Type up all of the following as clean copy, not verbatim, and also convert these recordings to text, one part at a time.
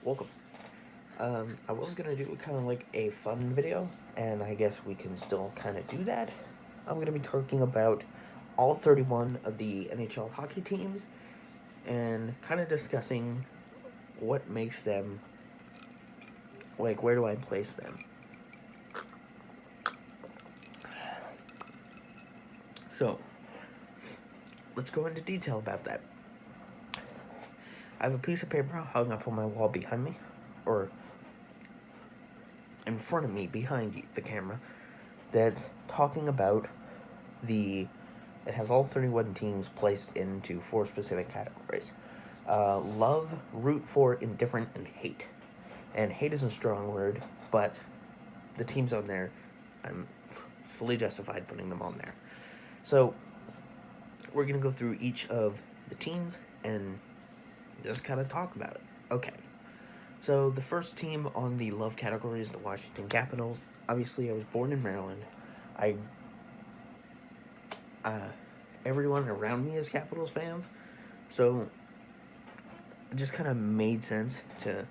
welcome. I was gonna do kind of like a fun video, and I guess we can still kind of do that. I'm gonna be talking about all 31 of the NHL hockey teams, and kind of discussing what makes them, like, where do I place them. So, let's go into detail about that. I have a piece of paper hung up on my wall behind me, or in front of me behind the camera, that's talking about it has all 31 teams placed into 4 specific categories. Love, root for, indifferent, and hate. And hate is a strong word, but the teams on there, I'm fully justified putting them on there. So, we're going to go through each of the teams and just kind of talk about it. Okay. So, the first team on the love category is the Washington Capitals. Obviously, I was born in Maryland. Everyone around me is Capitals fans, so it just kind of made sense to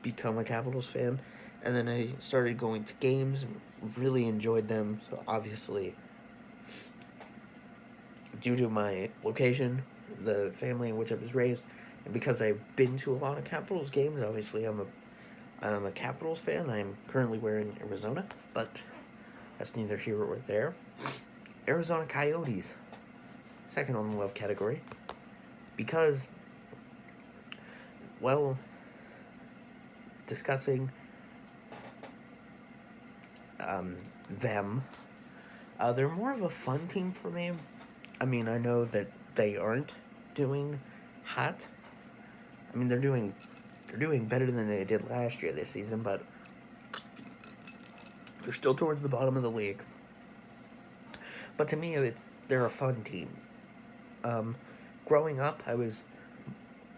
become a Capitals fan. And then I started going to games and really enjoyed them. So obviously, due to my location, the family in which I was raised, and because I've been to a lot of Capitals games, obviously I'm a Capitals fan. I'm currently wearing Arizona, but that's neither here or there. Arizona Coyotes, second on the love category, because, well, discussing them, they're more of a fun team for me. I mean, I know that they aren't doing hot. I mean, they're doing better than they did last year this season, but they're still towards the bottom of the league. But to me, they're a fun team. Growing up,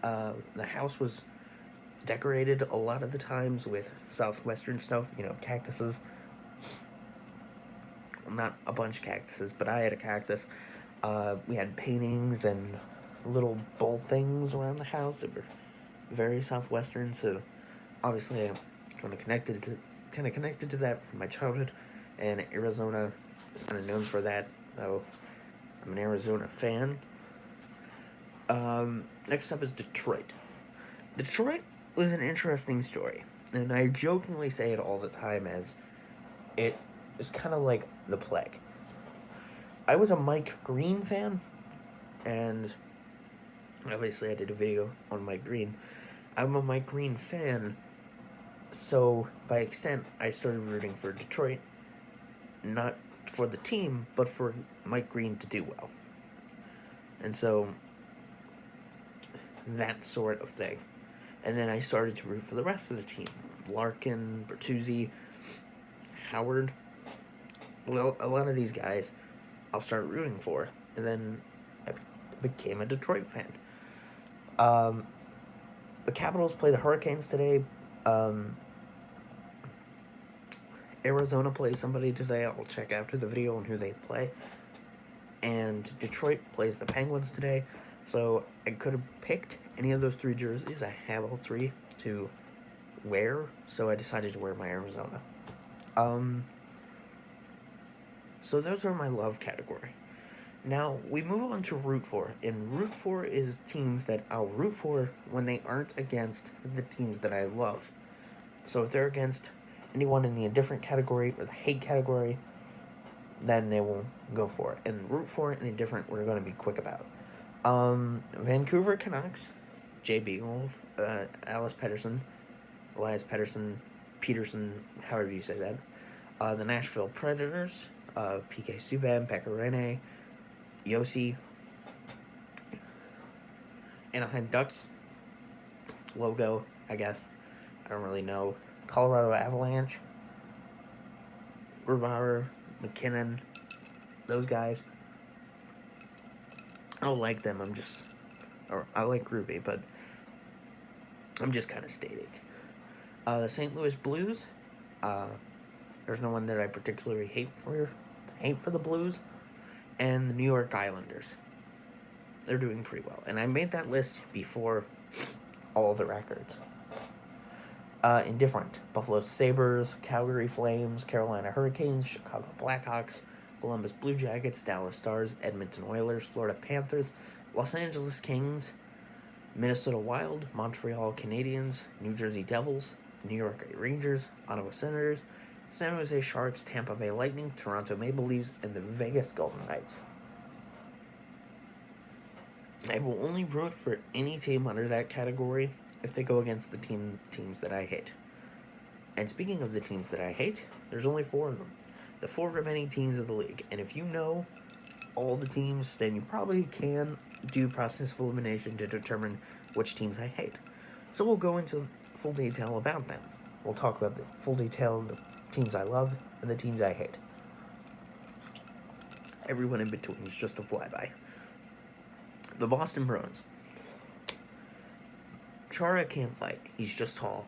the house was decorated a lot of the times with southwestern stuff, cactuses. Not a bunch of cactuses, but I had a cactus. We had paintings and little bowl things around the house that were very southwestern, so obviously I'm kind of connected to that from my childhood, and Arizona is kind of known for that, so I'm an Arizona fan. Next up is Detroit. Detroit was an interesting story, and I jokingly say it all the time as it is kind of like the plague. I was a Mike Green fan, and obviously I did a video on Mike Green. I'm a Mike Green fan, so by extent I started rooting for Detroit, not for the team, but for Mike Green to do well. And so, that sort of thing. And then I started to root for the rest of the team. Larkin, Bertuzzi, Howard. Well, a lot of these guys I'll start rooting for. And then I became a Detroit fan. The Capitals play the Hurricanes today. Arizona plays somebody today. I'll check after the video on who they play. And Detroit plays the Penguins today. So I could have picked any of those 3 jerseys. I have all 3 to wear, so I decided to wear my Arizona. So those are my love category. Now, we move on to root for. And root for is teams that I'll root for when they aren't against the teams that I love. So if they're against anyone in the indifferent category or the hate category, then they will go for it. And root for and indifferent, we're going to be quick about. Vancouver Canucks, Jay Beagle, Elias Pettersson, however you say that. The Nashville Predators, PK Subban, Pekka Rinne, Yossi. Anaheim Ducks, logo, I guess. I don't really know. Colorado Avalanche, Grubauer, McKinnon, those guys. I don't like them, I like Ruby, but I'm just kind of stating. The St. Louis Blues, there's no one that I particularly hate for the Blues, and the New York Islanders. They're doing pretty well, and I made that list before all the records. Indifferent: Buffalo Sabres, Calgary Flames, Carolina Hurricanes, Chicago Blackhawks, Columbus Blue Jackets, Dallas Stars, Edmonton Oilers, Florida Panthers, Los Angeles Kings, Minnesota Wild, Montreal Canadiens, New Jersey Devils, New York Rangers, Ottawa Senators, San Jose Sharks, Tampa Bay Lightning, Toronto Maple Leafs, and the Vegas Golden Knights. I will only root for any team under that category if they go against the teams that I hate. And speaking of the teams that I hate, there's only 4 of them. The 4 remaining teams of the league. And if you know all the teams, then you probably can do process of elimination to determine which teams I hate. So we'll go into full detail about them. We'll talk about the full detail of the teams I love and the teams I hate. Everyone in between is just a flyby. The Boston Bruins. Chara can't fight. He's just tall.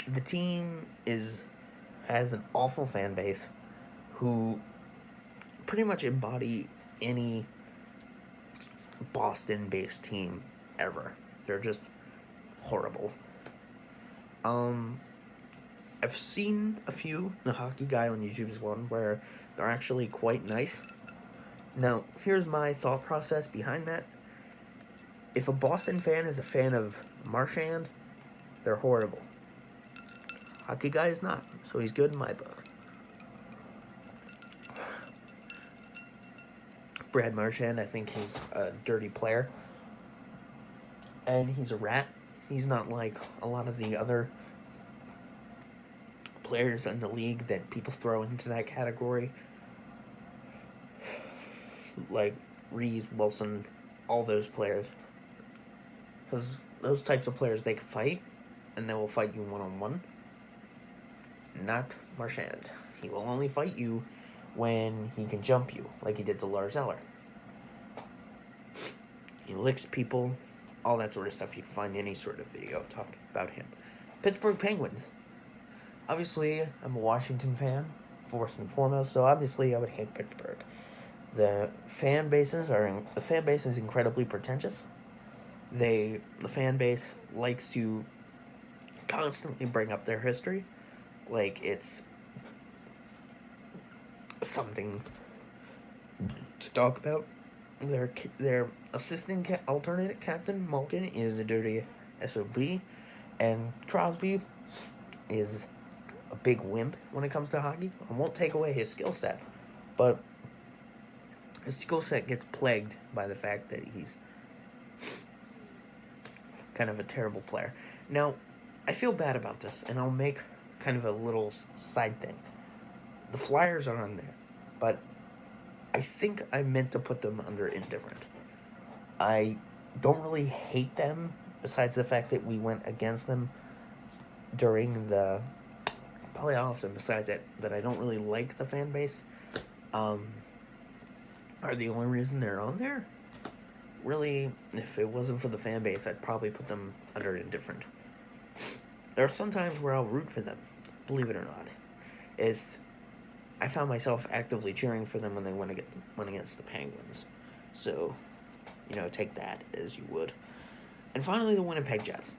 The team has an awful fan base who pretty much embody any Boston-based team ever. They're just horrible. I've seen a few. The Hockey Guy on YouTube's one where they're actually quite nice. Now, here's my thought process behind that. If a Boston fan is a fan of Marchand, they're horrible. Hockey Guy is not, so he's good in my book. Brad Marchand, I think he's a dirty player. And he's a rat. He's not like a lot of the other players in the league that people throw into that category. Like Reeves, Wilson, all those players. Because those types of players, they can fight, and they will fight you one-on-one. Not Marchand. He will only fight you when he can jump you, like he did to Lars Eller. He licks people, all that sort of stuff. You can find any sort of video talking about him. Pittsburgh Penguins. Obviously, I'm a Washington fan, first and foremost, so obviously I would hate Pittsburgh. The fan base is incredibly pretentious. The fan base likes to constantly bring up their history like it's something to talk about. Their assistant alternate captain, Malkin, is a dirty SOB, and Crosby is a big wimp when it comes to hockey. I won't take away his skill set, but his skill set gets plagued by the fact that he's kind of a terrible player. Now, I feel bad about this, and I'll make kind of a little side thing. The Flyers are on there, but I think I meant to put them under indifferent. I don't really hate them, besides the fact that we went against them during the playoffs, and besides that I don't really like the fan base. Are the only reason they're on there? Really, if it wasn't for the fan base, I'd probably put them under indifferent. There are some times where I'll root for them, believe it or not. I found myself actively cheering for them when they went against the Penguins. So, take that as you would. And finally, the Winnipeg Jets.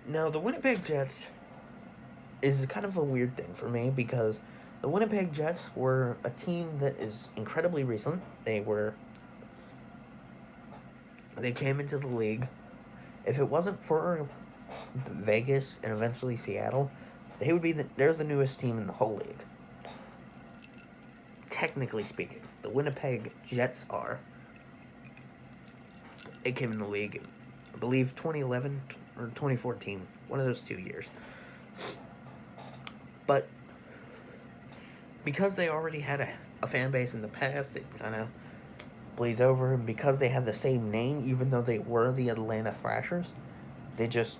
Now, the Winnipeg Jets is kind of a weird thing for me because the Winnipeg Jets were a team that is incredibly recent. They came into the league. If it wasn't for Vegas and eventually Seattle, they're the newest team in the whole league. Technically speaking, the Winnipeg Jets are. They came in the league, I believe, 2011 or 2014, one of those 2 years. But because they already had a fan base in the past, it kind of bleeds over, and because they have the same name, even though they were the Atlanta Thrashers, they just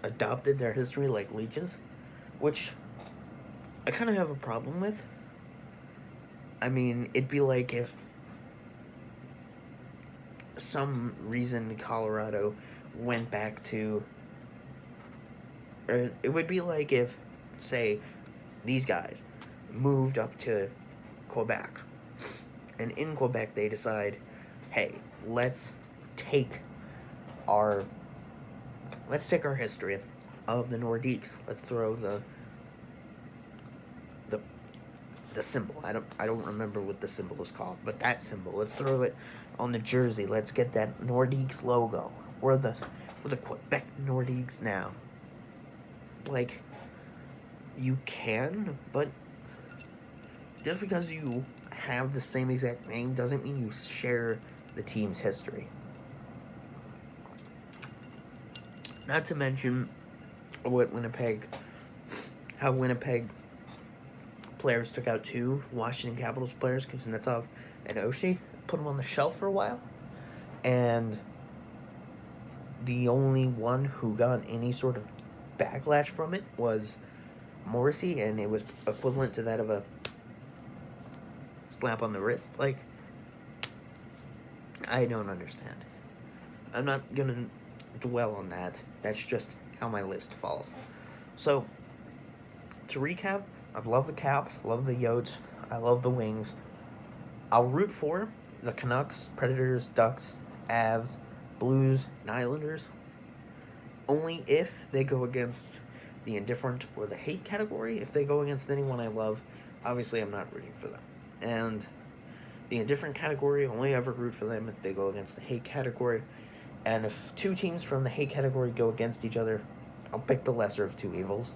adopted their history like leeches, which I kind of have a problem with. I mean, it'd be like if some reason Colorado went back to... it would be like if, say, these guys moved up to Quebec, and in Quebec they decide, hey, let's take our let's take our history of the Nordiques. Let's throw the the symbol. I don't remember what the symbol is called, but that symbol. Let's throw it on the jersey. Let's get that Nordiques logo. We're the Quebec Nordiques now. Like, you can, but just because you have the same exact name doesn't mean you share the team's history. Not to mention how Winnipeg players took out two Washington Capitals players, Kuznetsov and Oshie, put them on the shelf for a while, and the only one who got any sort of backlash from it was Morrissey, and it was equivalent to that of a slap on the wrist. Like, I don't understand. I'm not gonna dwell on that. That's just how my list falls. So, to recap, I love the Caps, love the Yotes, I love the Wings. I'll root for the Canucks, Predators, Ducks, Avs, Blues, and Islanders only if they go against the indifferent or the hate category. If they go against anyone I love, obviously I'm not rooting for them. And the indifferent category, only ever root for them if they go against the hate category. And if two teams from the hate category go against each other, I'll pick the lesser of two evils.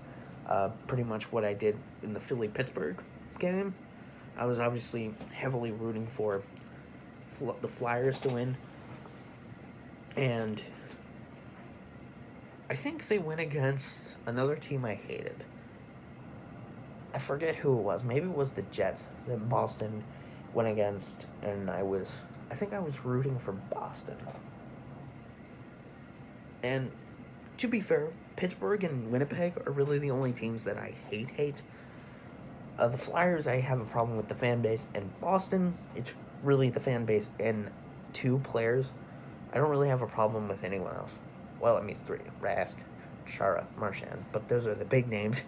Pretty much what I did in the Philly-Pittsburgh game. I was obviously heavily rooting for the Flyers to win. And I think they went against another team I hated. I forget who it was. Maybe it was the Jets that Boston went against, and I think I was rooting for Boston. And to be fair, Pittsburgh and Winnipeg are really the only teams that I hate. The Flyers, I have a problem with the fan base, and Boston, it's really the fan base and two players. I don't really have a problem with anyone else. Well, I mean three: Rask, Chara, Marchand, but those are the big names.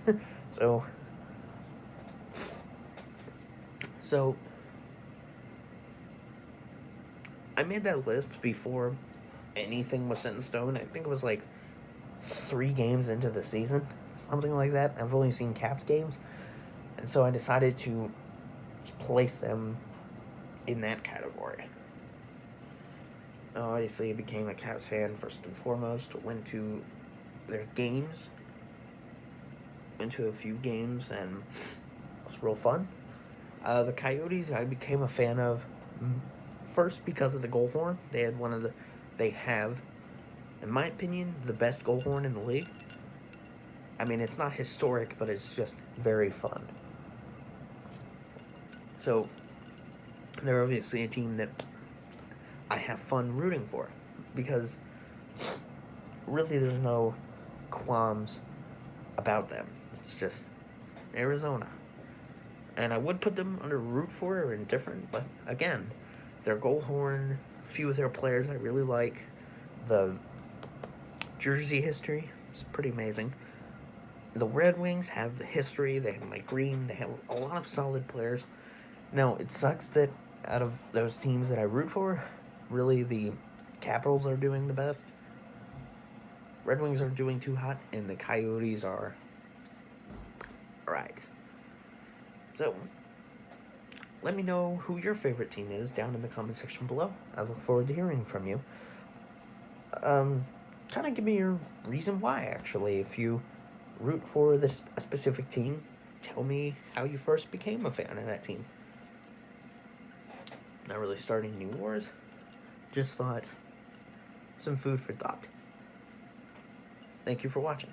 So I made that list before anything was set in stone. I think it was like 3 games into the season, something like that. I've only seen Caps games, and so I decided to place them in that category. Obviously, I became a Caps fan first and foremost. Went to their games. Went to a few games, and it was real fun. The Coyotes, I became a fan of first because of the goal horn. They have, in my opinion, the best goal horn in the league. I mean, it's not historic, but it's just very fun. So, they're obviously a team that I have fun rooting for, because really there's no qualms about them. It's just Arizona. And I would put them under root for or indifferent, but again, their goal horn, a few of their players I really like. The jersey history is pretty amazing. The Red Wings have the history. They have Mike Green. They have a lot of solid players. Now, it sucks that out of those teams that I root for, really the Capitals are doing the best. Red Wings are doing too hot, and the Coyotes are alright. So, let me know who your favorite team is down in the comment section below. I look forward to hearing from you. Kind of give me your reason why, actually. If you root for a specific team, tell me how you first became a fan of that team. Not really starting any wars. Just thought, some food for thought. Thank you for watching.